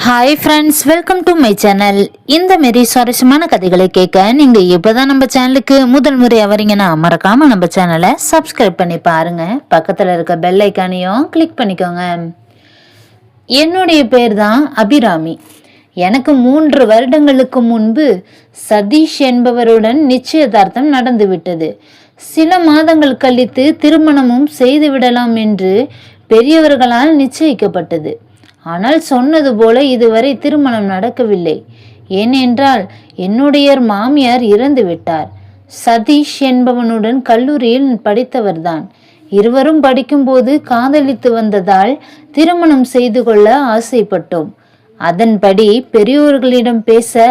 Hi friends, welcome to my channel. இந்த மாரி சுவாரஸ்யமான கதைகளை கேட்க நீங்கள் இப்போதான் நம்ம சேனலுக்கு முதல் முறையாக வரீங்கன்னா மறக்காமல் நம்ம சேனலை சப்ஸ்கிரைப் பண்ணி பாருங்க. பக்கத்தில் இருக்க பெல் ஐக்கானையும் கிளிக் பண்ணிக்கோங்க. என்னுடைய பேர் தான் அபிராமி. எனக்கு 3 வருடங்களுக்கு முன்பு சதீஷ் என்பவருடன் நிச்சயதார்த்தம் நடந்துவிட்டது. சில மாதங்கள் கழித்து திருமணமும் செய்துவிடலாம் என்று பெரியவர்களால் நிச்சயிக்கப்பட்டது. ஆனால் சொன்னது போல இதுவரை திருமணம் நடக்கவில்லை. ஏனென்றால் என்னுடைய மாமியார் இறந்து விட்டார். சதீஷ் என்பவனுடன் கல்லூரியில் படித்தவர்தான். இருவரும் படிக்கும்போது காதலித்து வந்ததால் திருமணம் செய்து கொள்ள ஆசைப்பட்டோம். அதன்படி பெரியோர்களிடம் பேச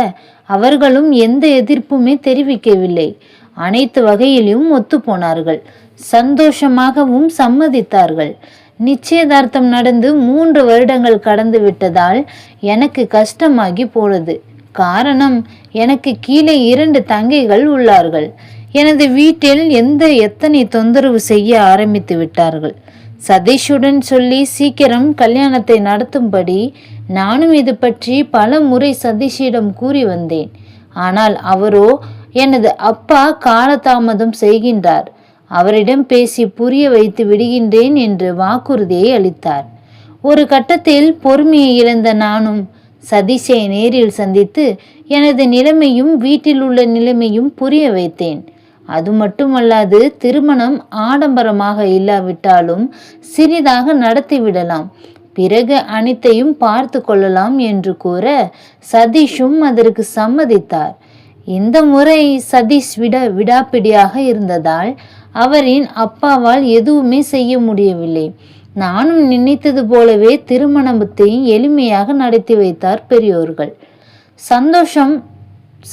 அவர்களும் எந்த எதிர்ப்புமே தெரிவிக்கவில்லை. அனைத்து வகையிலும் ஒத்துப்போனார்கள். சந்தோஷமாகவும் சம்மதித்தார்கள். நிச்சயதார்த்தம் நடந்து 3 வருடங்கள் கடந்து விட்டதால் எனக்கு கஷ்டமாகி போனது. காரணம், எனக்கு கீழே 2 தங்கைகள் உள்ளார்கள். எனது வீட்டில் எத்தனை தொந்தரவு செய்ய ஆரம்பித்து விட்டார்கள். சதீஷுடன் சொல்லி சீக்கிரம் கல்யாணத்தை நடத்தும்படி நானும் இது பற்றி பல முறை சதீஷிடம் கூறி வந்தேன். ஆனால் அவரோ எனது அப்பா காலதாமதம் செய்கின்றார், அவரிடம் பேசி புரிய வைத்து விடுகின்றேன் என்று வாக்குறுதியை அளித்தார். ஒரு கட்டத்தில் பொறுமையை இழந்த நானும் சதீஷை நேரில் சந்தித்து எனது நிலைமையும் வீட்டில் உள்ள நிலைமையும் புரிய வைத்தேன். அது மட்டுமல்லாது திருமணம் ஆடம்பரமாக இல்லாவிட்டாலும் சிறிதாக நடத்திவிடலாம், பிறகு அனைத்தையும் பார்த்து கொள்ளலாம் என்று கூற சதீஷும் அதற்கு சம்மதித்தார். இந்த முறை சதீஷ் விடாப்பிடியாக இருந்ததால் அவரின் அப்பாவால் எதுவுமே செய்ய முடியவில்லை. நானும் நினைத்தது போலவே திருமணத்தை எளிமையாக நடத்தி வைத்தார் பெரியோர்கள்.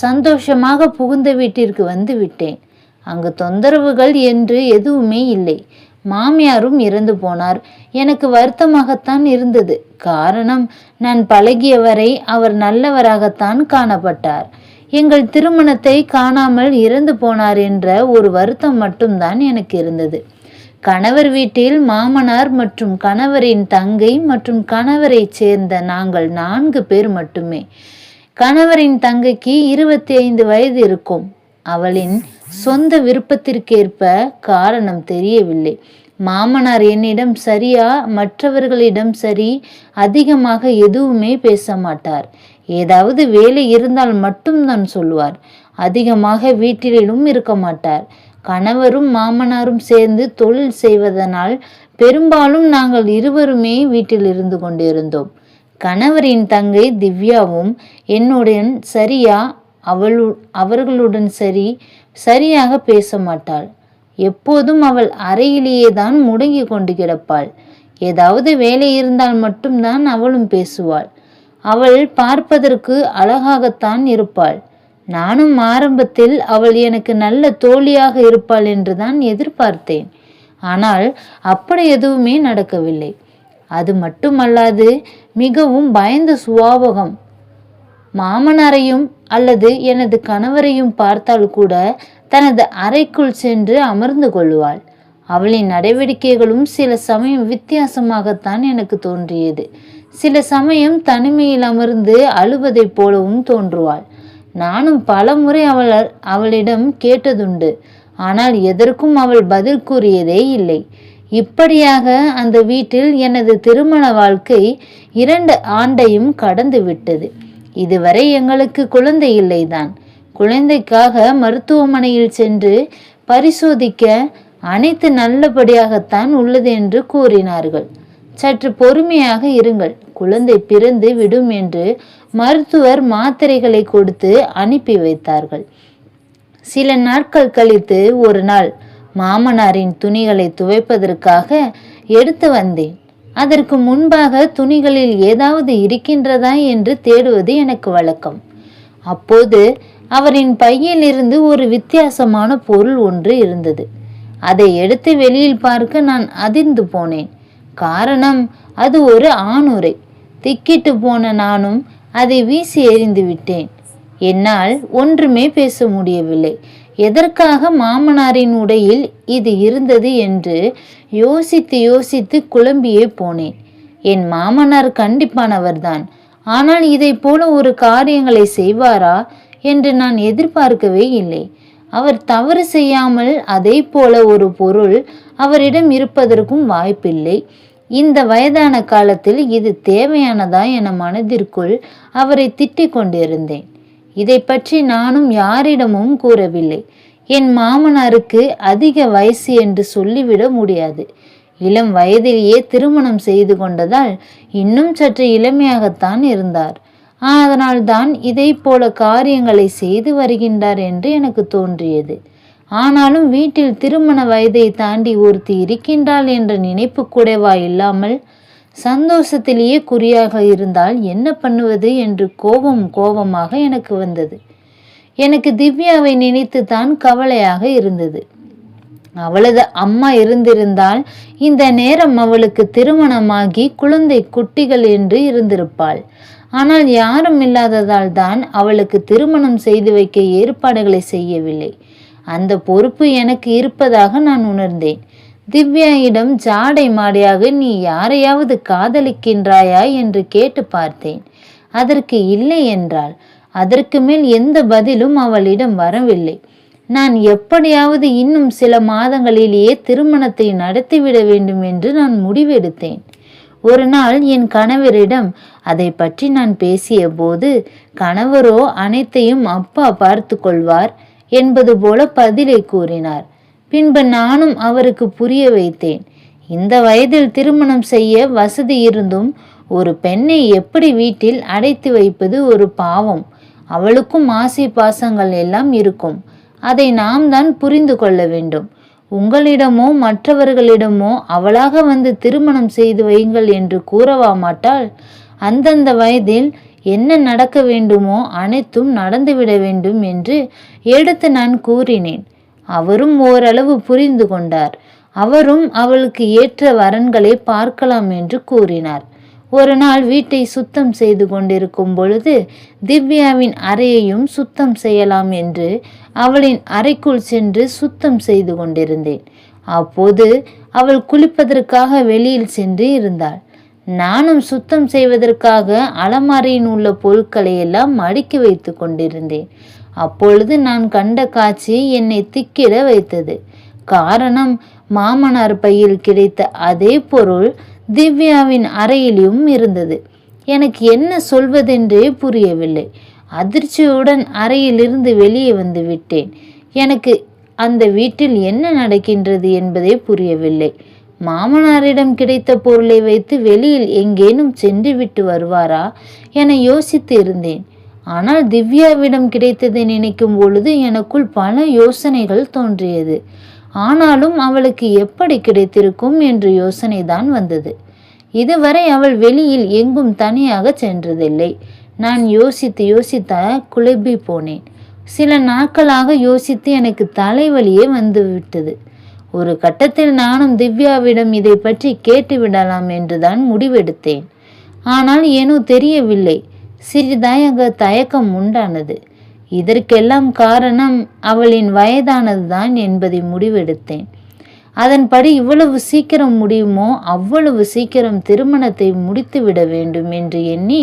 சந்தோஷமாக புகுந்த வீட்டிற்கு வந்து விட்டேன். அங்கு தொந்தரவுகள் என்று எதுவுமே இல்லை. மாமியாரும் இறந்து போனார். எனக்கு வருத்தமாகத்தான் இருந்தது. காரணம், நான் பழகியவரை அவர் நல்லவராகத்தான் காணப்பட்டார். எங்கள் திருமணத்தை காணாமல் இறந்து போனார் என்ற ஒரு வருத்தம் மட்டும்தான் எனக்கு இருந்தது. கணவர் வீட்டில் மாமனார் மற்றும் கணவரின் தங்கை மற்றும் கணவரை சேர்ந்த நாங்கள் 4 பேர் மட்டுமே. கணவரின் தங்கைக்கு 25 வயது இருக்கும். அவளின் சொந்த விருப்பத்திற்கேற்ப காரணம் தெரியவில்லை. மாமனார் என்னிடம் சரியா மற்றவர்களிடம் சரி அதிகமாக எதுவுமே பேச மாட்டார். ஏதாவது வேலை இருந்தால் மட்டும்தான் சொல்லுவார். அதிகமாக வீட்டிலும் இருக்க மாட்டார். கணவரும் மாமனாரும் சேர்ந்து தொழில் செய்வதனால் பெரும்பாலும் நாங்கள் இருவருமே வீட்டில் இருந்து கொண்டிருந்தோம். கணவரின் தங்கை திவ்யாவும் என்னுடன் சரியா அவர்களுடன் சரியாக பேச மாட்டாள். எப்போதும் அவள் அறையிலேயே தான் முடங்கி கொண்டு கிடப்பாள். ஏதாவது வேலை இருந்தால் மட்டும்தான் அவளும் பேசுவாள். அவள் பார்ப்பதற்கு அழகாகத்தான் இருப்பாள். நானும் ஆரம்பத்தில் அவள் எனக்கு நல்ல தோழியாக இருப்பாள் என்றுதான் எதிர்பார்த்தேன். ஆனால் அப்படி எதுவுமே நடக்கவில்லை. அது மட்டுமல்லாது மிகவும் பயந்த சுபாவகம். மாமனாரையும் அல்லது எனது கணவரையும் பார்த்தால் கூட தனது அறைக்குள் சென்று அமர்ந்து கொள்வாள். அவளின் நடவடிக்கைகளும் சில சமயம் வித்தியாசமாகத்தான் எனக்கு தோன்றியது. சில சமயம் தனிமையில் அமர்ந்து அழுவதை போலவும் தோன்றுவாள். நானும் பல முறை அவளிடம் கேட்டதுண்டு. ஆனால் எதற்கும் அவள் பதில் கூறியதே இல்லை. இப்படியாக அந்த வீட்டில் எனது திருமண வாழ்க்கை 2 ஆண்டையும் கடந்து விட்டது. இதுவரை எங்களுக்கு குழந்தை இல்லைதான். குழந்தைக்காக மருத்துவமனையில் சென்று பரிசோதிக்க அனைத்து நல்லபடியாகத்தான் உள்ளது என்று கூறினார்கள். சற்று பொறுமையாக இருங்கள், குழந்தை பிறந்து விடும் என்று மருத்துவர் மாத்திரைகளை கொடுத்து அனுப்பி வைத்தார்கள். சில நாட்கள் கழித்து ஒரு நாள் மாமனாரின் துணிகளை துவைப்பதற்காக எடுத்து வந்தேன். அதற்கு முன்பாக துணிகளில் ஏதாவது இருக்கின்றதா என்று தேடுவது எனக்கு வழக்கம். அப்போது அவரின் பையில் இருந்து ஒரு வித்தியாசமான பொருள் ஒன்று இருந்தது. அதை எடுத்து வெளியில் பார்க்க நான் அதிர்ந்து போனேன். காரணம், அது ஒரு ஆணுரை. திக்கிட்டு போன நானும் அதை வீசி எறிந்து விட்டேன். என்னால் ஒன்றுமே பேச முடியவில்லை. எதற்காக மாமனாரின் உடையில் இது இருந்தது என்று யோசித்து குழம்பியே போனேன். என் மாமனார் கண்டிப்பானவர்தான். ஆனால் இதை போல ஒரு காரியங்களை செய்வாரா என்று நான் எதிர்பார்க்கவே இல்லை. அவர் தவறு செய்யாமல் அதே போல ஒரு பொருள் அவரிடம் இருப்பதற்கும் வாய்ப்பில்லை. இந்த வயதான காலத்தில் இது தேவையானதா என மனதிற்குள் அவரை திட்டிக் கொண்டிருந்தேன். இதை பற்றி நானும் யாரிடமும் கூறவில்லை. என் மாமனாருக்கு அதிக வயசு என்று சொல்லிவிட முடியாது. இளம் வயதிலேயே திருமணம் செய்து கொண்டதால் இன்னும் சற்று இளமையாகத்தான் இருந்தார். அதனால்தான் இதை போல காரியங்களை செய்து வருகின்றார் என்று எனக்கு தோன்றியது. ஆனாலும் வீட்டில் திருமண வயதை தாண்டி ஒருத்தி இருக்கின்றாள் என்ற நினைப்பு கூடவா இல்லாமல் சந்தோஷத்திலேயே குறியாக இருந்தால் என்ன பண்ணுவது என்று கோபமாக எனக்கு வந்தது. எனக்கு திவ்யாவை நினைத்து தான் கவலையாக இருந்தது. அவளது அம்மா இருந்திருந்தால் இந்த நேரம் அவளுக்கு திருமணமாகி குழந்தை குட்டிகள் என்று இருந்திருப்பாள். ஆனால் யாரும் இல்லாததால் தான் அவளுக்கு திருமணம் செய்து வைக்க ஏற்பாடுகளை செய்யவில்லை. அந்த பொறுப்பு எனக்கு இருப்பதாக நான் உணர்ந்தேன். திவ்யாயிடம் ஜாடை மாடையாக நீ யாரையாவது காதலிக்கின்றாயா என்று கேட்டு பார்த்தேன். அதற்கு இல்லை என்றாள். அதற்கு மேல் எந்த பதிலும் அவளிடம் வரவில்லை. நான் எப்படியாவது இன்னும் சில மாதங்களிலேயே திருமணத்தை நடத்திவிட வேண்டும் என்று நான் முடிவெடுத்தேன். ஒரு நாள் என் கணவரிடம் அதை பற்றி நான் பேசிய போது கணவரோ அனைத்தையும் அப்பா பார்த்து கொள்வார் என்பது போல பதிலை கூறினார். பின்பு நானும் அவருக்கு புரிய வைத்தேன். இந்த வயதில் திருமணம் செய்ய வசதி இருந்தும் ஒரு பெண்ணை எப்படி வீட்டில் அடைத்து வைப்பது ஒரு பாவம். அவளுக்கும் ஆசை பாசங்கள் எல்லாம் இருக்கும். அதை நாம் தான் புரிந்து கொள்ள வேண்டும். உங்களிடமோ மற்றவர்களிடமோ அவளாக வந்து திருமணம் செய்து வையுங்கள் என்று கூறவா மாட்டாள்? அந்தந்த வயதில் என்ன நடக்க வேண்டுமோ அனைத்தும் நடந்துவிட வேண்டும் என்று எடுத்து நான் கூறினேன். அவரும் ஓரளவு புரிந்து கொண்டார். அவரும் அவளுக்கு ஏற்ற வரன்களை பார்க்கலாம் என்று கூறினார். ஒரு நாள் வீட்டை சுத்தம் செய்து கொண்டிருக்கும் பொழுது திவ்யாவின் அறையையும் சுத்தம் செய்யலாம் என்று அவளின் அறைக்குள் சென்று சுத்தம் செய்து கொண்டிருந்தேன். அப்போது அவள் குளிப்பதற்காக வெளியில் சென்று இருந்தாள். நானும் சுத்தம் செய்வதற்காக அலமாரியின் உள்ள பொருட்களை எல்லாம் அடுக்கி வைத்து கொண்டிருந்தேன். அப்பொழுது நான் கண்ட காட்சி என்னை திக்கிட வைத்தது. காரணம், மாமனார் பையில் கிடைத்த அதே பொருள் திவ்யாவின் அறையிலும் இருந்தது. எனக்கு என்ன சொல்வதென்றே புரியவில்லை. அதிர்ச்சியுடன் அறையிலிருந்து வெளியே வந்து விட்டேன். எனக்கு அந்த வீட்டில் என்ன நடக்கின்றது என்பதே புரியவில்லை. மாமனாரிடம் கிடைத்த பொருளை வைத்து வெளியில் எங்கேனும் சென்று விட்டு வருவாரா என யோசித்து இருந்தேன். ஆனால் திவ்யாவிடம் கிடைத்ததை நினைக்கும் பொழுது எனக்குள் பல யோசனைகள் தோன்றியது. ஆனாலும் அவளுக்கு எப்படி கிடைத்திருக்கும் என்ற யோசனை தான் வந்தது. இதுவரை அவள் வெளியில் எங்கும் தனியாக சென்றதில்லை. நான் யோசித்து குழம்பி போனேன். சில நாட்களாக யோசித்து எனக்கு தலைவலியே வந்துவிட்டது. ஒரு கட்டத்தில் நானும் திவ்யாவிடம் இதை பற்றி கேட்டுவிடலாம் என்றுதான் முடிவெடுத்தேன். ஆனால் ஏனோ தெரியவில்லை, சிறிதாக தயக்கம் உண்டானது. இதற்கெல்லாம் காரணம் அவளின் வயதானதுதான் என்பதை முடிவெடுத்தேன். அதன்படி இவ்வளவு சீக்கிரம் முடியுமோ அவ்வளவு சீக்கிரம் திருமணத்தை முடித்துவிட வேண்டும் என்று எண்ணி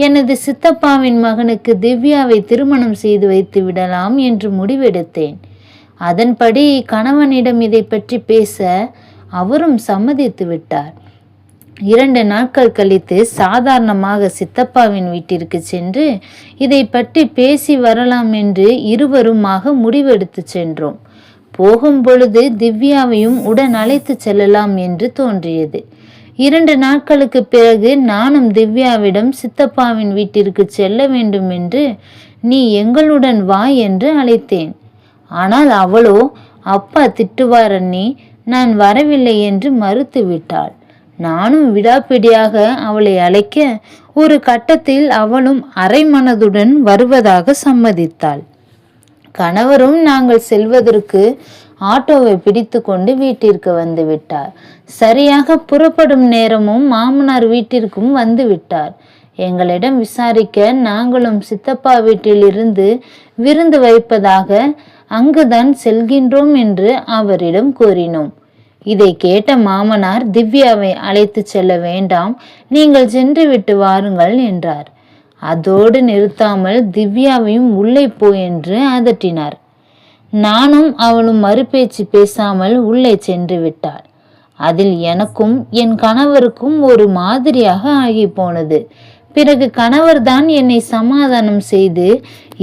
எனது சித்தப்பாவின் மகனுக்கு திவ்யாவை திருமணம் செய்து வைத்து விடலாம் என்று முடிவெடுத்தேன். அதன்படி கணவனிடம் இதை பற்றி பேச அவரும் சம்மதித்து விட்டார். 2 நாட்கள் கழித்து சாதாரணமாக சித்தப்பாவின் வீட்டிற்கு சென்று இதை பற்றி பேசி வரலாம் என்று இருவருமாக முடிவெடுத்து சென்றோம். போகும் பொழுது திவ்யாவையும் உடன் அழைத்து செல்லலாம் என்று தோன்றியது. 2 நாட்களுக்கு பிறகு நானும் திவ்யாவிடம் சித்தப்பாவின் வீட்டிற்கு செல்ல வேண்டும் என்று நீ எங்களுடன் வா என்று அழைத்தேன். ஆனால் அவளோ அப்பா திட்டுவார் அண்ணி, நான் வரவில்லை என்று மறுத்து விட்டாள். நானும் விடாப்பிடியாக அவளை அழைக்க ஒரு கட்டத்தில் அவளும் அரை மனதுடன் வருவதாக சம்மதித்தாள். கணவரும் நாங்கள் செல்வதற்கு ஆட்டோவை பிடித்து கொண்டு வீட்டிற்கு வந்து விட்டார். சரியாக புறப்படும் நேரமும் மாமனார் வீட்டிற்கும் வந்து விட்டார். எங்களிடம் விசாரிக்க நாங்களும் சித்தப்பா வீட்டில் இருந்து விருந்து வைப்பதாக அங்குதான் செல்கின்றோம் என்று அவரிடம் கூறினோம். இதை கேட்ட மாமனார் திவ்யாவை அழைத்து செல்ல வேண்டாம், நீங்கள் சென்று விட்டு வாருங்கள் என்றார். அதோடு நிறுத்தாமல் திவ்யாவையும் உள்ளே போ என்று அதட்டினார். நானும் அவளும் மறுபேச்சு பேசாமல் உள்ளே சென்று விட்டாள். அதில் எனக்கும் என் கணவருக்கும் ஒரு மாதிரியாக ஆகி போனது. பிறகு கணவர்தான் என்னை சமாதானம் செய்து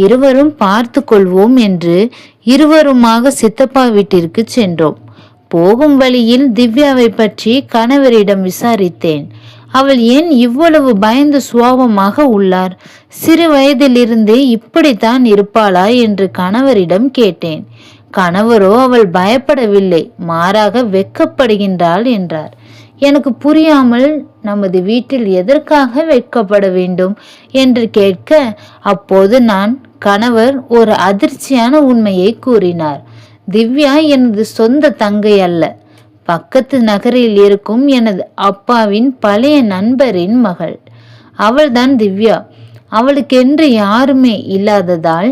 இருவரும் பார்த்து கொள்வோம் என்று இருவருமாக சித்தப்பா வீட்டிற்கு சென்றோம். போகும் வழியில் திவ்யாவை பற்றி கணவரிடம் விசாரித்தேன். அவள் ஏன் இவ்வளவு பயந்த சுபாவமாக உள்ளார்? சிறு வயதிலிருந்தே இப்படித்தான் இருப்பாளா என்று கணவரிடம் கேட்டேன். கணவரோ அவள் பயப்படவில்லை, மாறாக வெட்கப்படுகின்றாள் என்றார். எனக்கு புரியாமல் நமது வீட்டில் எதற்காக வெட்கப்பட வேண்டும் என்று கேட்க, அப்போது கணவர் ஒரு அதிர்ச்சியான உண்மையை கூறினார். திவ்யா எனது சொந்த தங்கை அல்ல, பக்கத்து நகரில் இருக்கும் எனது அப்பாவின் பழைய நண்பரின் மகள். அவள்தான் திவ்யா. அவளுக்கென்று யாருமே இல்லாததால்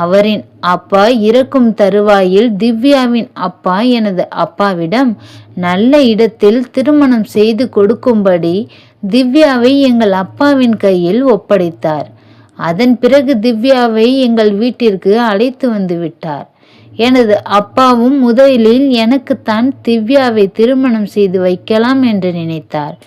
அவரின் அப்பா இறக்கும் தருவாயில் திவ்யாவின் அப்பா எனது அப்பாவிடம் நல்ல இடத்தில் திருமணம் செய்து கொடுக்கும்படி திவ்யாவை எங்கள் அப்பாவின் கையில் ஒப்படைத்தார். அதன் பிறகு திவ்யாவை எங்கள் வீட்டிற்கு அழைத்து வந்து விட்டார். எனது அப்பாவும் முதலில் எனக்குத்தான் திவ்யாவை திருமணம் செய்து வைக்கலாம் என்று நினைத்தார்.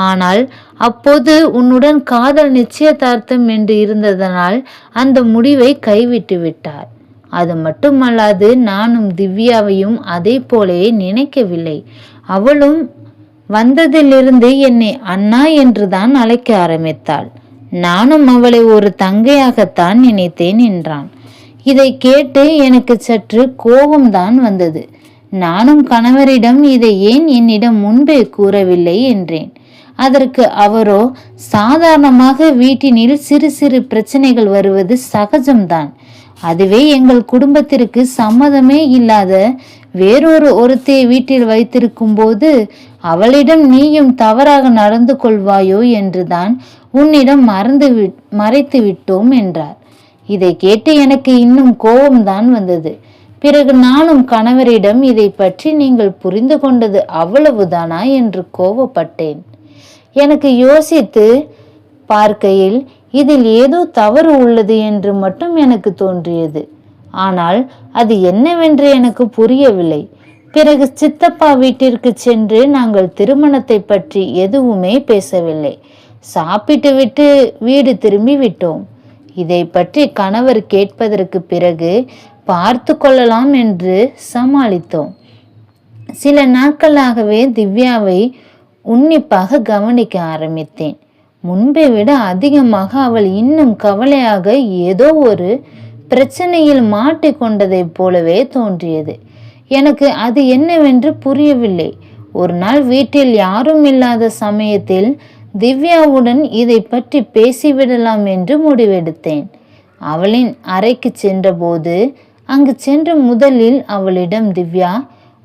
ஆனால் அப்போது உன்னுடன் காதல் நிச்சயதார்த்தம் என்று இருந்ததனால் அந்த முடிவை கைவிட்டு விட்டார். அது மட்டுமல்லாது நானும் திவ்யாவையும் அதை போலே நினைக்கவில்லை. அவளும் வந்ததிலிருந்து என்னை அண்ணா என்றுதான் அழைக்க ஆரம்பித்தாள். நானும் அவளை ஒரு தங்கையாகத்தான் நினைத்தேன் என்றான். இதை கேட்டு எனக்கு சற்று கோபம்தான் வந்தது. நானும் கணவரிடம் இதை ஏன் என்னிடம் முன்பே கூறவில்லை என்றேன். அதற்கு அவரோ, சாதாரணமாக வீட்டினில் சிறு சிறு பிரச்சனைகள் வருவது சகஜம்தான். அதுவே எங்கள் குடும்பத்திற்கு சம்மதமே இல்லாத வேறொரு ஒருத்தையை வீட்டில் வைத்திருக்கும் போது அவளிடம் நீயும் தவறாக நடந்து கொள்வாயோ என்றுதான் உன்னிடம் மறைத்து விட்டோம் என்றார். இதை கேட்டு எனக்கு இன்னும் கோபம்தான் வந்தது. பிறகு நானும் கணவரிடம் இதை பற்றி நீங்கள் புரிந்து கொண்டது அவ்வளவுதானா என்று கோபப்பட்டேன். எனக்கு யோசித்து பார்க்கையில் இதில் ஏதோ தவறு உள்ளது என்று மட்டும் எனக்கு தோன்றியது. ஆனால் அது என்னவென்று எனக்கு புரியவில்லை. பிறகு சித்தப்பா வீட்டிற்கு சென்று நாங்கள் திருமணத்தை பற்றி எதுவுமே பேசவில்லை. சாப்பிட்டு விட்டு வீடு திரும்பி விட்டோம். இதை பற்றி கணவர் கேட்பதற்கு பிறகு பார்த்து கொள்ளலாம் என்று சமாளித்தோம். சில நாட்களாகவே திவ்யாவை உன்னிப்பாக கவனிக்க ஆரம்பித்தேன். முன்பை விட அதிகமாக அவள் இன்னும் கவலையாக ஏதோ ஒரு பிரச்சனையில் மாட்டிக்கொண்டதை போலவே தோன்றியது. எனக்கு அது என்னவென்று புரியவில்லை. ஒரு நாள் வீட்டில் யாரும் இல்லாத சமயத்தில் திவ்யாவுடன் இதை பற்றி பேசிவிடலாம் என்று முடிவெடுத்தேன். அவளின் அறைக்கு சென்றபோது அங்கு சென்று முதலில் அவளிடம், திவ்யா,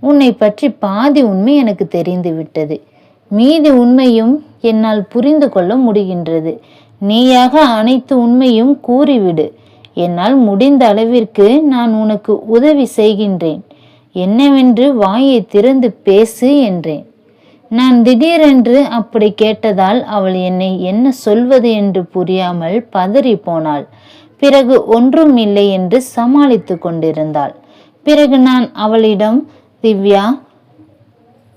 உன்னை பற்றி பாதி உண்மை எனக்கு தெரிந்து விட்டது. மீதி உண்மையும் என்னால் புரிந்து கொள்ள முடிகின்றது. நீயாக அனைத்து உண்மையும் கூறிவிடு. என்னால் முடிந்த அளவிற்கு நான் உனக்கு உதவி செய்கின்றேன். என்னவென்று வாயை திறந்து பேசு என்றேன். நான் திடீரென்று அப்படி கேட்டதால் அவள் என்னை என்ன சொல்வது என்று புரியாமல் பதறி போனாள். பிறகு ஒன்றும் இல்லை என்று சமாளித்து கொண்டிருந்தாள். பிறகு நான் அவளிடம், திவ்யா,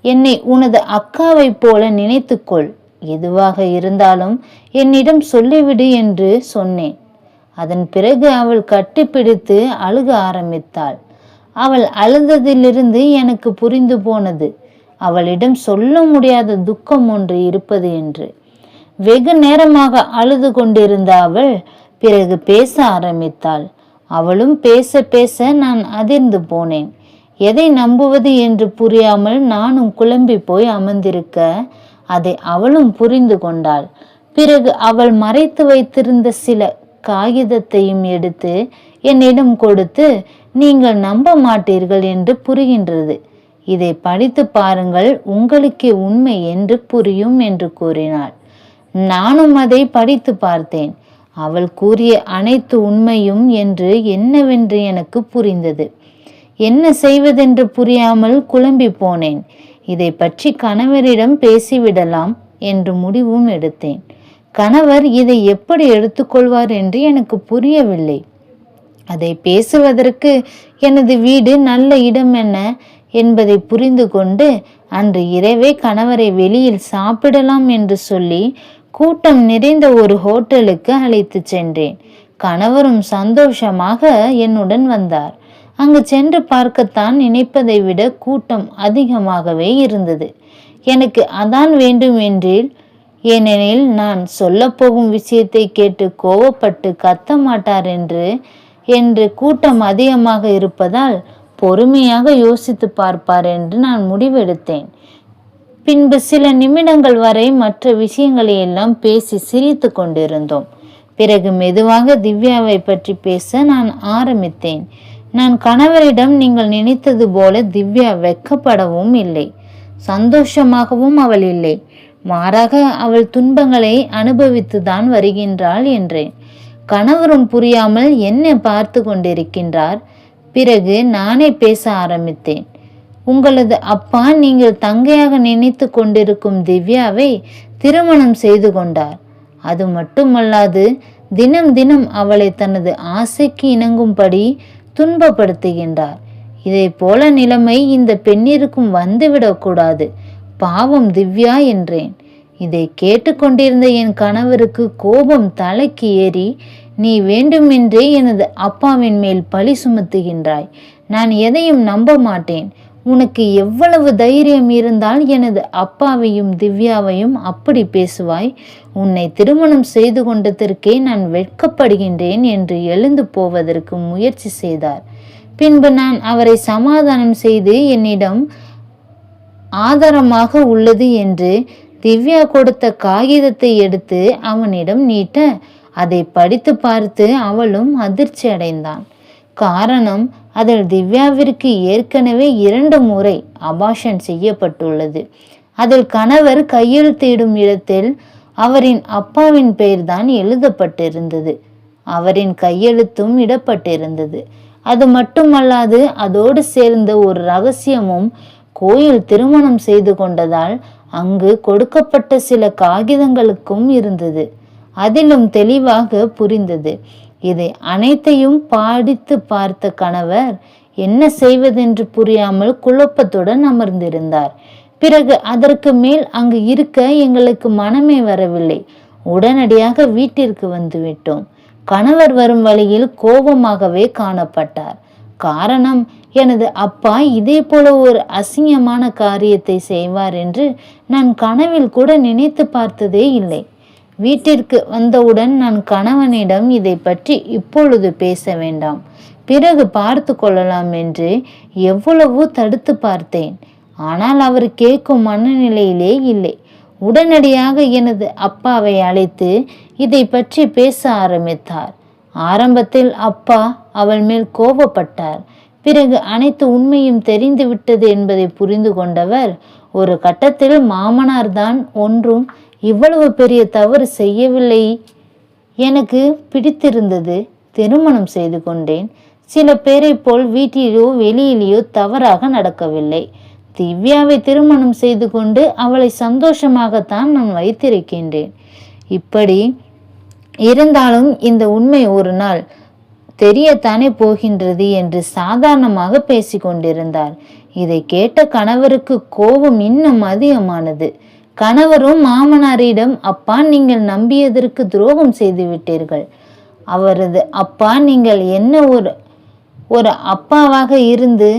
என்னை உனது அக்காவை போல நினைத்துக்கொள். எதுவாக இருந்தாலும் என்னிடம் சொல்லிவிடு என்று சொன்னேன். அதன் பிறகு அவள் கட்டிப்பிடித்து அழுக ஆரம்பித்தாள். அவள் அழுததிலிருந்து எனக்கு புரிந்து போனது அவளிடம் சொல்ல முடியாத துக்கம் ஒன்று இருப்பது என்று. வெகு நேரமாக அழுது கொண்டிருந்த அவள் பிறகு பேச ஆரம்பித்தாள். அவளும் பேச பேச நான் அதிர்ந்து போனேன். எதை நம்புவது என்று புரியாமல் நானும் குழம்பி போய் அமர்ந்திருக்க அதை அவளும் புரிந்து கொண்டாள். பிறகு அவள் மறைத்து வைத்திருந்த சில காகிதத்தையும் எடுத்து என்னிடம் கொடுத்து, நீங்கள் நம்ப மாட்டீர்கள் என்று புரிகின்றது, இதை படித்து பாருங்கள், உங்களுக்கே உண்மை என்று புரியும் என்று கூறினாள். நானும் அதை படித்து பார்த்தேன். அவள் கூறிய அனைத்து உண்மையும் என்று என்னவென்று எனக்கு புரிந்தது. என்ன செய்வதென்று புரியாமல் குழம்பி போனேன். இதை பற்றி கணவரிடம் பேசிவிடலாம் என்று முடிவும் எடுத்தேன். கணவர் இதை எப்படி எடுத்துக்கொள்வார் என்று எனக்கு புரியவில்லை. அதை பேசுவதற்கு எனது வீடு நல்ல இடம் என்ன என்பதை புரிந்து கொண்டு அன்று இரவே கணவரை வெளியில் சாப்பிடலாம் என்று சொல்லி கூட்டம் நிறைந்த ஒரு ஹோட்டலுக்கு அழைத்து சென்றேன். கணவரும் சந்தோஷமாக என்னுடன் வந்தார். அங்கு சென்று பார்க்கத்தான் நினைப்பதை விட கூட்டம் அதிகமாகவே இருந்தது. எனக்கு அதான் வேண்டும் என்றேன். ஏனெனில் நான் சொல்லப்போகும் விஷயத்தை கேட்டு கோவப்பட்டு கத்த மாட்டார் என்று கூட்டம் அதிகமாக இருப்பதால் பொறுமையாக யோசித்து பார்ப்பார் என்று நான் முடிவெடுத்தேன். பின்பு சில நிமிடங்கள் வரை மற்ற விஷயங்களை எல்லாம் பேசி சிரித்து கொண்டிருந்தோம். பிறகு மெதுவாக திவ்யாவை பற்றி பேச நான் ஆரம்பித்தேன். நான் கணவரிடம் நீங்கள் நினைத்தது போல திவ்யா வெட்கப்படவும் இல்லை, சந்தோஷமாகவும் அவள் இல்லை. மாறாக அவள் துன்பங்களை அனுபவித்துதான் வருகின்றாள் என்றேன். கணவரும் புரியாமல் என்னை பார்த்து கொண்டிருக்கின்றார். பிறகு நானே பேச ஆரம்பித்தேன். உங்களது அப்பா நீங்கள் தங்கையாக நினைத்து கொண்டிருக்கும் திவ்யாவை திருமணம் செய்து கொண்டார். அது மட்டுமல்லாது தினம் தினம் அவளை தனது ஆசைக்கு இணங்கும்படி துன்பப்படுத்துகின்றார். இதை போல நிலைமை இந்த பெண்ணிற்கும் வந்துவிடக்கூடாது. பாவம் திவ்யா என்றேன். இதை கேட்டுக்கொண்டிருந்த என் கணவருக்கு கோபம் தலைக்கு ஏறி, நீ வேண்டுமென்றே எனது அப்பாவின் மேல் பழி சுமத்துகின்றாய். நான் எதையும் நம்ப மாட்டேன். உனக்கு எவ்வளவு தைரியம் இருந்தால் எனது அப்பாவையும் திவ்யாவையும் அப்படி பேசுவாய்? உன்னை திருமணம் செய்து கொண்டதற்கே நான் வெட்கப்படுகின்றேன் என்று எழுந்து போவதற்கு முயற்சி செய்தார். பின்பு நான் அவரை சமாதானம் செய்து என்னிடம் ஆதாரமாக உள்ளது என்று திவ்யா கொடுத்த காகிதத்தை எடுத்து அவனிடம் நீட்ட, அதை படித்து பார்த்து அவளும் அதிர்ச்சி அடைந்தான். காரணம், அதில் திவ்யாவிற்கு ஏற்கனவே 2 முறை அபார்ஷன் செய்யப்பட்டுள்ளது. அதில் கணவர் கையெழுத்திடும் இடத்தில் அவரின் அப்பாவின் பெயர்தான் எழுதப்பட்டிருந்தது. அவரின் கையெழுத்தும் இடப்பட்டிருந்தது. அது மட்டுமல்லாது அதோடு சேர்ந்த ஒரு ரகசியமும் கோயில் திருமணம் செய்து கொண்டதால் அங்கு கொடுக்கப்பட்ட சில காகிதங்களுக்கும் இருந்தது. அதிலும் தெளிவாக புரிந்தது. இதை அனைத்தையும் படித்து பார்த்த கணவர் என்ன செய்வதென்று புரியாமல் குழப்பத்துடன் அமர்ந்திருந்தார். பிறகு அதற்கு மேல் அங்கு இருக்க எங்களுக்கு மனமே வரவில்லை. உடனடியாக வீட்டிற்கு வந்துவிட்டோம். கணவர் வரும் வழியில் கோபமாகவே காணப்பட்டார். காரணம், எனது அப்பா இதே போல ஒரு அசிங்கமான காரியத்தை செய்வார் என்று நான் கனவில் கூட நினைத்து பார்த்ததே இல்லை. வீட்டிற்கு வந்தவுடன் நான் கணவனிடம் இதை பற்றி இப்பொழுது பேச வேண்டாம், பிறகு பார்த்து கொள்ளலாம் என்று எவ்வளவோ தடுத்து பார்த்தேன். ஆனால் அவர் கேட்கும் மனநிலையிலே இல்லை. உடனடியாக எனது அப்பாவை அழைத்து இதை பற்றி பேச ஆரம்பித்தார். ஆரம்பத்தில் அப்பா அவள் மேல் கோபப்பட்டார். பிறகு அனைத்து உண்மையும் தெரிந்துவிட்டது என்பதை புரிந்து கொண்டவர், ஒரு கட்டத்தில் மாமனார் தான் ஒன்றும் இவ்வளவு பெரிய தவறு செய்யவில்லை, எனக்கு பிடித்திருந்தது, திருமணம் செய்து கொண்டேன். சில பேரை போல் வீட்டிலோ வெளியிலேயோ தவறாக நடக்கவில்லை. திவ்யாவை திருமணம் செய்து கொண்டு அவளை சந்தோஷமாகத்தான் நான் வைத்திருக்கின்றேன். இப்படி இருந்தாலும் இந்த உண்மை ஒரு நாள் தெரியத்தானே போகின்றது என்று சாதாரணமாக பேசிக்கொண்டிருந்தார். இதை கேட்ட கணவருக்கு கோபம் இன்னும் அதிகமானது. கணவரும் மாமனாரிடம், அப்பா நீங்கள் நம்பியதற்கு துரோகம் செய்து விட்டீர்கள். அவரது அப்பா நீங்கள் என்ன ஒரு அப்பாவாக இருந்து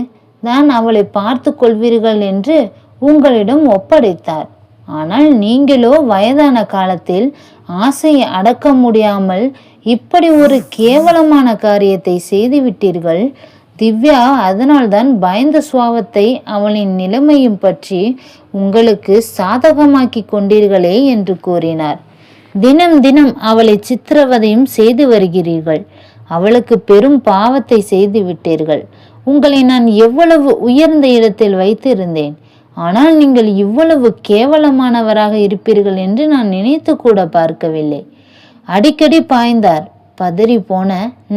தான் அவளை பார்த்து கொள்வீர்கள் என்று உங்களிடம் ஒப்படைத்தார். ஆனால் நீங்களோ வயதான காலத்தில் ஆசையை அடக்க முடியாமல் இப்படி ஒரு கேவலமான காரியத்தை செய்துவிட்டீர்கள். திவ்யா அதனால்தான் பயந்த சுவாவத்தை அவளின் நிலைமையும் பற்றி உங்களுக்கு சாதகமாக்கி கொண்டீர்களே என்று கூறினார். தினம் தினம் அவளை சித்திரவதையும் செய்து வருகிறீர்கள். அவளுக்கு பெரும் பாவத்தை செய்து விட்டீர்கள். உங்களை நான் எவ்வளவு உயர்ந்த இடத்தில் வைத்திருந்தேன். ஆனால் நீங்கள் இவ்வளவு கேவலமானவராக இருப்பீர்கள் என்று நான் நினைத்து கூட பார்க்கவில்லை. அடிக்கடி பாய்ந்தார். பதறி போன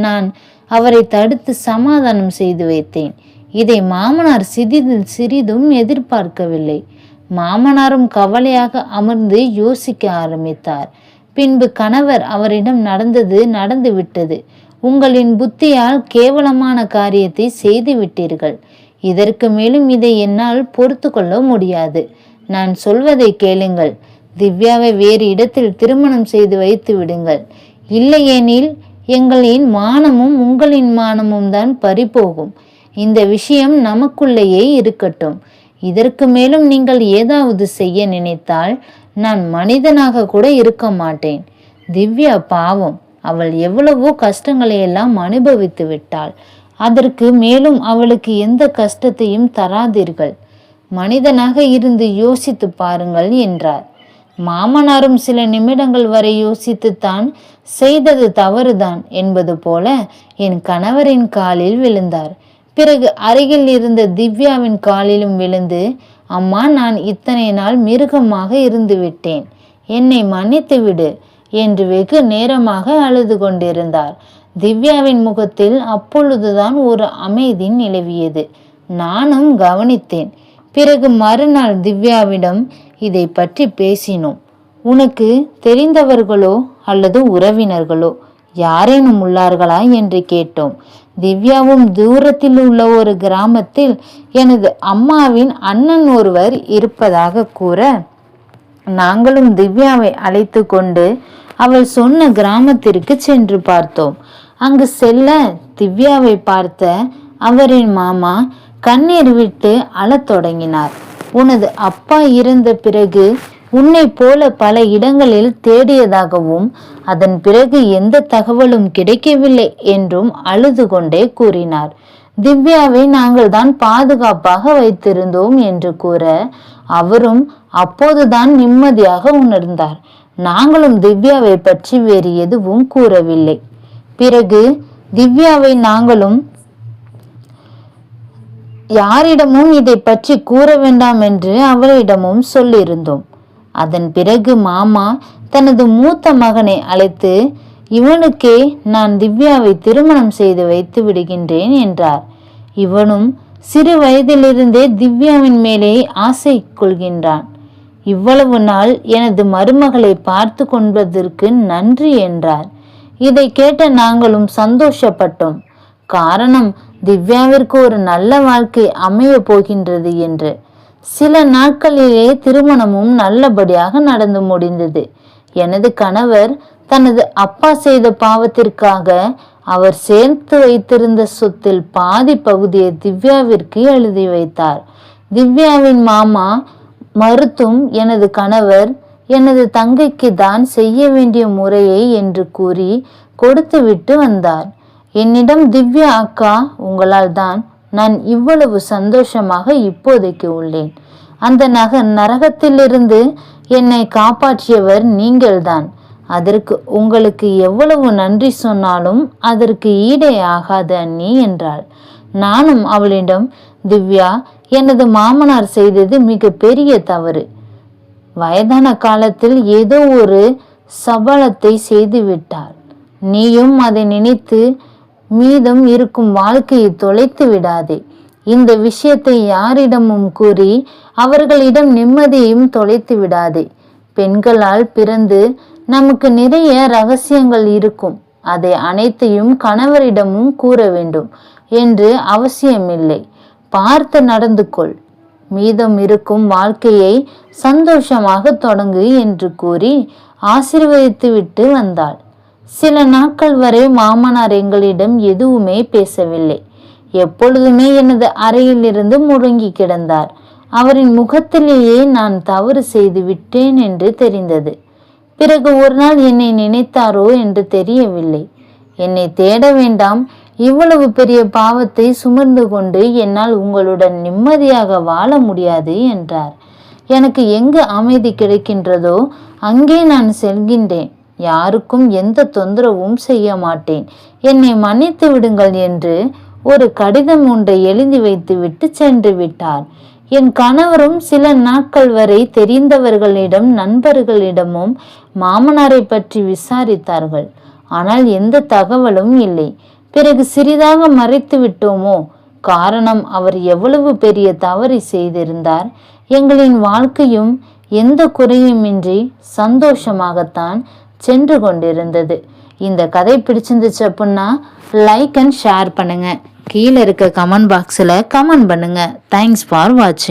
நான் அவரை தடுத்து சமாதானம் செய்து வைத்தேன். இதை மாமனார் சிறிதும் எதிர்பார்க்கவில்லை. மாமனாரும் கவலையாக அமர்ந்து யோசிக்க ஆரம்பித்தார். பின்பு கணவர் அவரிடம் நடந்து விட்டது. உங்களின் புத்தியால் கேவலமான காரியத்தை செய்து விட்டீர்கள். இதற்கு மேலும் இதை என்னால் பொறுத்து கொள்ள முடியாது. நான் சொல்வதை கேளுங்கள். திவ்யாவை வேறு இடத்தில் திருமணம் செய்து வைத்து விடுங்கள். இல்லையெனில் எங்களின் மானமும் உங்களின் மானமும் தான் பறிபோகும். இந்த விஷயம் நமக்குள்ளேயே இருக்கட்டும். இதற்கு மேலும் நீங்கள் ஏதாவது செய்ய நினைத்தால் நான் மனிதனாக கூட இருக்க மாட்டேன். திவ்யா பாவம், அவள் எவ்வளவோ கஷ்டங்களை எல்லாம் அனுபவித்து விட்டாள். அதற்கு மேலும் அவளுக்கு எந்த கஷ்டத்தையும் தராதீர்கள். மனிதனாக இருந்து யோசித்து பாருங்கள் என்றார். மாமனாரும் சில நிமிடங்கள் வரை யோசித்துத்தான் செய்தது தவறுதான் என்பது போல என் கணவரின் காலில் விழுந்தார். பிறகு அருகில் இருந்த திவ்யாவின் காலிலும் விழுந்து, அம்மா, நான் இத்தனை நாள் மிருகமாக இருந்து விட்டேன், என்னை மன்னித்து விடு என்று வெகு நேரமாக அழுது கொண்டிருந்தார். திவ்யாவின் முகத்தில் அப்பொழுதுதான் ஒரு அமைதி நிலவியது. நானும் கவனித்தேன். பிறகு மறுநாள் திவ்யாவிடம் இதை பற்றி பேசினோம். உனக்கு தெரிந்தவர்களோ அல்லது உறவினர்களோ யாரேனும் உள்ளார்களா என்று கேட்டோம். திவ்யாவும் தூரத்தில் உள்ள ஒரு கிராமத்தில் எனது அம்மாவின் அண்ணன் ஒருவர் இருப்பதாக கூற, நாங்களும் திவ்யாவை அழைத்து கொண்டு அவள் சொன்ன கிராமத்திற்கு சென்று பார்த்தோம். அங்கு செல்ல திவ்யாவை பார்த்த அவரின் மாமா கண்ணீர் விட்டு அழத் தொடங்கினார். உனது அப்பா இறந்த பிறகு உன்னை போல பல இடங்களில் தேடியதாகவும் அதன் பிறகு எந்த தகவலும் கிடைக்கவில்லை என்றும் அழுது கொண்டே கூறினார். திவ்யாவை நாங்கள் தான் பாதுகாப்பாக வைத்திருந்தோம் என்று கூற, அவரும் அப்போதுதான் நிம்மதியாக உணர்ந்தார். நாங்களும் திவ்யாவை பற்றி வேறு எதுவும் கூறவில்லை. பிறகு திவ்யாவை நாங்களும் யாரிடமும் இதை பற்றி கூற வேண்டாம் என்று அவளிடமும் சொல்லியிருந்தோம். அதன் பிறகு மாமா தனது மூத்த மகனை அழைத்து, இவனுக்கே நான் திவ்யாவை திருமணம் செய்து வைத்து விடுகின்றேன் என்றார். இவனும் சிறு வயதிலிருந்தே திவ்யாவின் மேலே ஆசை கொள்கின்றான். இவ்வளவு நாள் எனது மருமகளை பார்த்து கொண்டதற்கு நன்றி என்றார். இதை கேட்ட நாங்களும் சந்தோஷப்பட்டோம். காரணம், திவ்யாவிற்கு ஒரு நல்ல வாழ்க்கை அமைய போகின்றது என்று. சில நாட்களிலே திருமணமும் நல்லபடியாக நடந்து முடிந்தது. எனது கணவர் தனது அப்பா செய்த பாவத்திற்காக அவர் சேர்த்து வைத்திருந்த சொத்தில் பாதி பகுதியை திவ்யாவிற்கு எழுதி வைத்தார். திவ்யாவின் மாமா மறுத்தும் எனது கணவர் எனது தங்கைக்கு தான் செய்ய வேண்டிய முறையை என்று கூறி கொடுத்து விட்டு வந்தார். என்னிடம் திவ்யா அக்கா, உங்களால் தான் நான் இவ்வளவு சந்தோஷமாக இப்போதைக்கு உள்ளேன். அந்த நரகத்திலிருந்து என்னை காப்பாற்றியவர் நீங்கள்தான். அதற்கு உங்களுக்கு எவ்வளவு நன்றி சொன்னாலும் அதற்கு ஈடே ஆகாது அண்ணி என்றாள். நானும் அவளிடம், திவ்யா, எனது மாமனார் செய்தது மிக பெரிய தவறு. வயதான காலத்தில் ஏதோ ஒரு சபலத்தை செய்து விட்டார். நீயும் அதை நினைத்து மீதம் இருக்கும் வாழ்க்கையை தொலைத்து விடாதே. இந்த விஷயத்தை யாரிடமும் கூறி அவர்களிடம் நிம்மதியையும் தொலைத்து விடாதே. பெண்களால் பிறந்து நமக்கு நிறைய ரகசியங்கள் இருக்கும். அதை அனைத்தையும் கணவரிடமும் கூற வேண்டும் என்று அவசியமில்லை. பார்த்து நடந்து கொள். மீதம் இருக்கும் வாழ்க்கையை சந்தோஷமாக தொடங்கு என்று கூறி ஆசீர்வதித்து விட்டு வந்தாள். சில நாட்கள் வரை மாமனார் எங்களிடம் எதுவுமே பேசவில்லை. எப்பொழுதுமே எனது அறையில் இருந்து முடங்கி கிடந்தார். அவரின் முகத்திலேயே நான் தவறு செய்து விட்டேன் என்று தெரிந்தது. பிறகு ஒரு நாள் என்னை நினைத்தாரோ என்று தெரியவில்லை. என்னை தேட வேண்டாம், இவ்வளவு பெரிய பாவத்தை சுமந்து கொண்டு என்னால் உங்களுடன் நிம்மதியாக வாழ முடியாது என்றார். எனக்கு எங்கு அமைதி கிடைக்கின்றதோ அங்கே நான் செல்கின்றேன். யாருக்கும் எந்த தொந்தரவும் செய்ய மாட்டேன். என்னை மன்னித்து விடுங்கள் என்று ஒரு கடிதம் ஒன்றை எழுதி வைத்து விட்டு சென்று விட்டார். என் கணவரும் சில நாட்கள் வரை தெரிந்தவர்களிடம் நண்பர்களிடமும் மாமனாரை பற்றி விசாரித்தார்கள். ஆனால் எந்த தகவலும் இல்லை. பிறகு சிறிதாக மறைத்து விட்டோமோ, காரணம் அவர் எவ்வளவு பெரிய தவறை செய்திருந்தார். எங்களின் வாழ்க்கையும் எந்த குறையுமின்றி சந்தோஷமாகத்தான் சென்று கொண்டிருந்தது. இந்த கதை பிடிச்சிருந்துச்சு அப்படின்னா லைக் அண்ட் ஷேர் பண்ணுங்க. கீழே இருக்க கமெண்ட் பாக்ஸில் கமெண்ட் பண்ணுங்க. தேங்க்ஸ் ஃபார் வாட்சிங்.